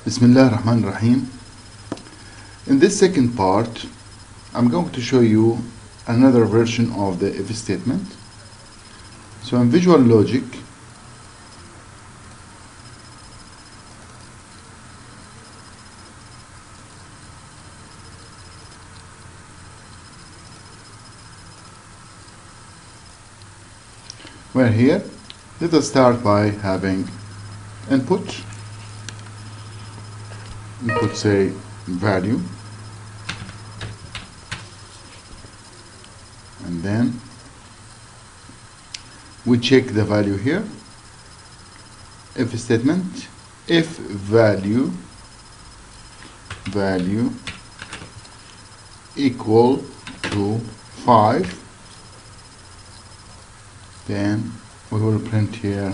Bismillah ar-Rahman ar-Rahim. In this second part, I'm going to show you another version of the if statement. So in visual logic, we're here. Let us start by having input say value, and then we check the value here. If statement, if value equal to 5, then we will print here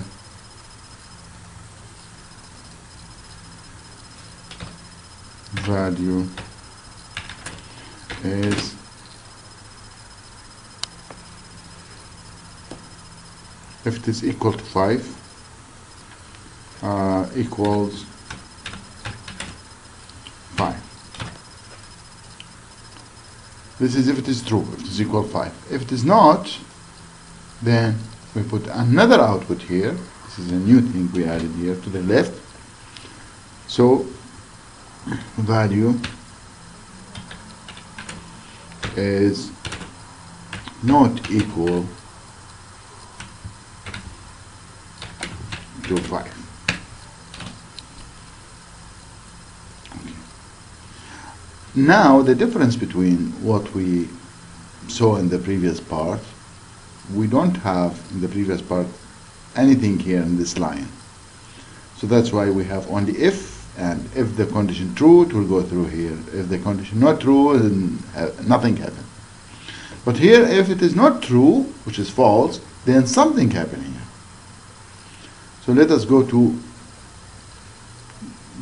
value is if it is equal to 5 equals 5. This is if it is true, if it is equal to 5. If it is not, then we put another output here. This is a new thing we added here to the left. So value is not equal to 5. Okay. Now the difference between what we saw in the previous part, we don't have in the previous part anything here in this line. So that's why we have only if, and if the condition true, it will go through here. If the condition not true, then nothing happens. But here, if it is not true, which is false, then something happens here. So let us go to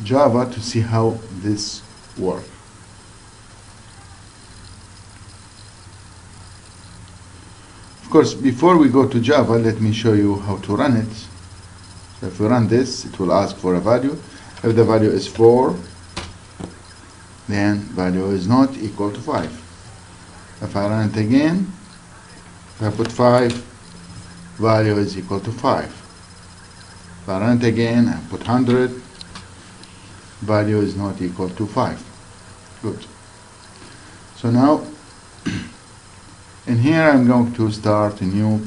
Java to see how this works. Of course, before we go to Java, let me show you how to run it. So if we run this, it will ask for a value. If the value is 4, then value is not equal to 5. If I run it again, if I put 5, value is equal to 5. If I run it again, I put 100, value is not equal to 5. Good. So now, in here I'm going to start a new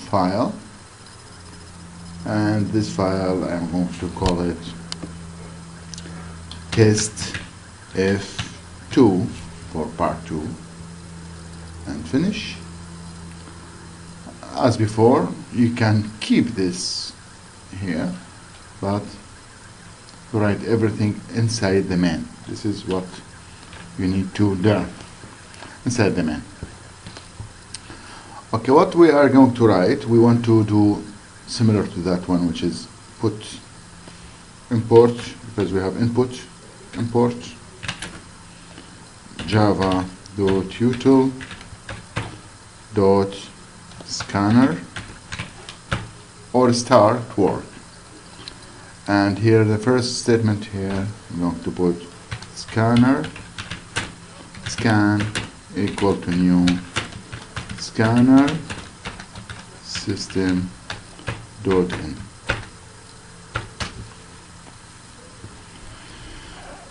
file. And this file I'm going to call it test f2 for part 2 and finish. As before, you can keep this here, but write everything inside the main. This is what you need to learn inside the main. Okay, what we are going to write, we want to do similar to that one, which is put import, because we have input, import java.util.scanner or star work. And here the first statement here, I'm going to put scanner scan equal to new scanner system .in.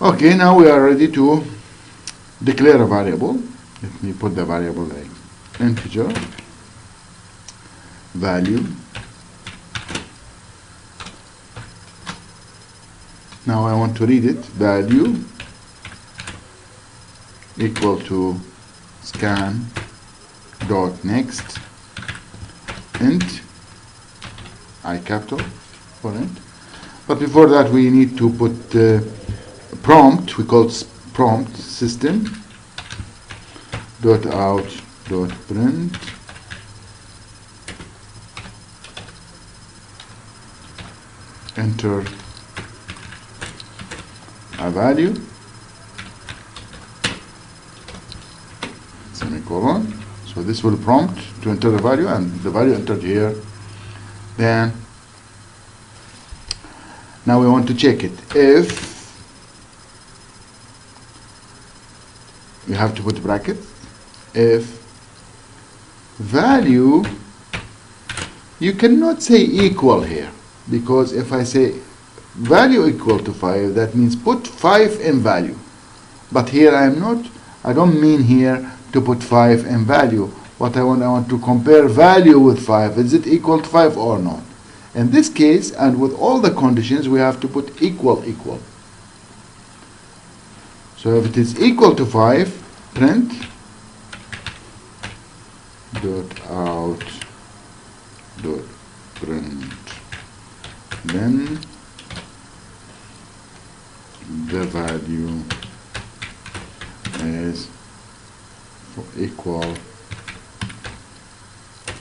Okay, now we are ready to declare a variable. Let me put the variable like integer value. Now I want to read it. Value equal to scan dot next int I capital for it. But before that, we need to put prompt. We call it prompt system dot out dot print enter a value semicolon. So this will prompt to enter the value, and the value entered here. Then Now we want to check it. If you have to put bracket, if value, you cannot say equal here, because if I say value equal to 5, that means put 5 in value. But here I don't mean here to put 5 in value. What I want to compare value with 5. Is it equal to 5 or not? In this case, and with all the conditions, we have to put equal. So if it is equal to 5, print dot out dot print, then the value is equal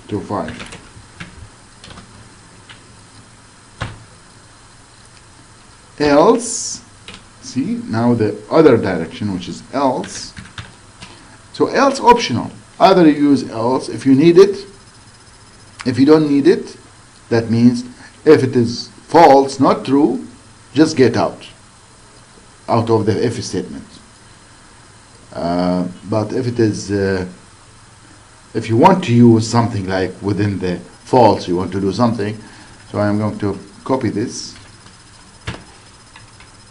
to 5. Else, see, now the other direction, which is else. So else optional. Either you use else if you need it. If you don't need it, that means if it is false, not true, just get out of the if statement. But if it is, if you want to use something like within the false, you want to do something, so I am going to copy this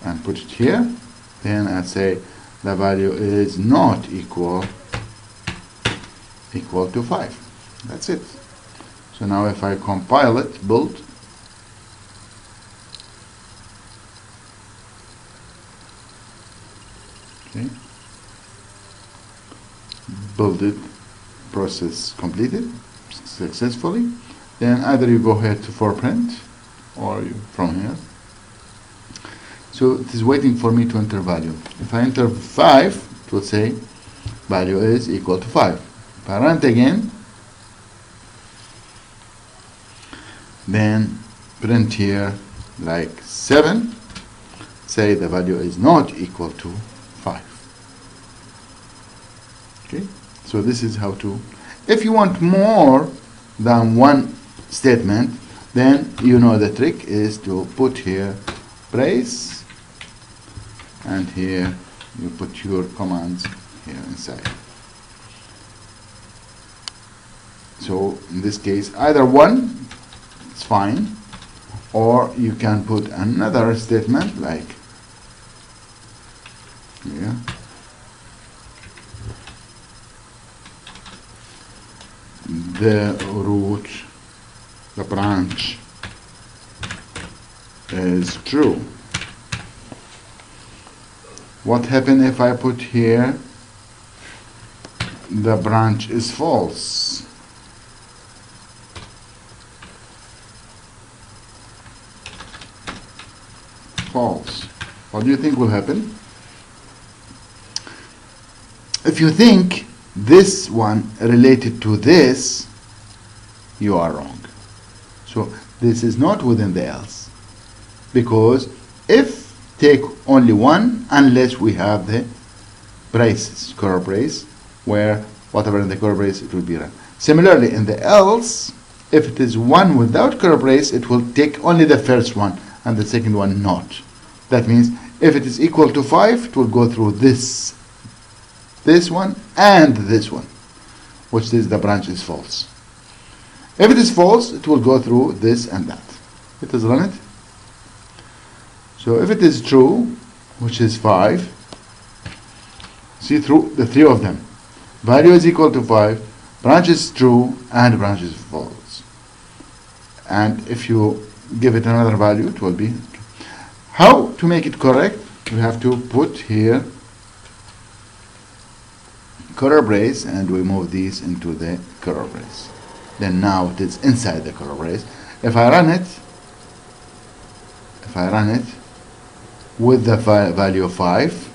and put it here. Then I say the value is not equal to 5. That's it. So now if I compile it, build, okay, build it, process completed successfully. Then either you go ahead to for print, or you from here. So it is waiting for me to enter value. If I enter 5, it will say value is equal to 5. If I run it again, then print here like 7, say the value is not equal to 5. Okay, so this is how to, if you want more than one statement, then you know the trick is to put here brace, and here you put your commands here inside. So in this case, either one, it's fine, or you can put another statement like here. The root, the branch is true. What happens if I put here the branch is false? False. What do you think will happen? If you think this one related to this, you are wrong. So this is not within the else, because if take only one, unless we have the braces, curl brace, where whatever in the curl brace it will be run. Similarly, in the else, if it is one without curl brace, it will take only the first one and the second one not. That means if it is equal to 5, it will go through this one and this one, which is the branch is false. If it is false, it will go through this and that. Let us run it. So if it is true, which is 5, see through the 3 of them. Value is equal to 5, branch is true, and branch is false. And if you give it another value, it will be. How to make it correct? We have to put here curl brace, and we move these into the curl brace. Then now it is inside the curl brace. If I run it with the value of 5,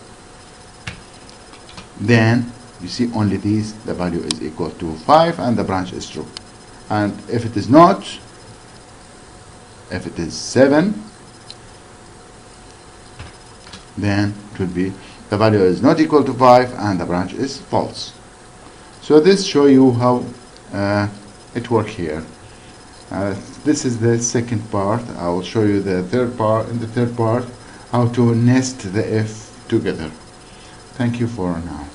then you see only these, the value is equal to 5 and the branch is true. And if it is not, if it is 7, then it would be the value is not equal to 5 and the branch is false. So this show you how it works here. this is the second part. I will show you the third part. In the third part, how to nest the if together. Thank you for now.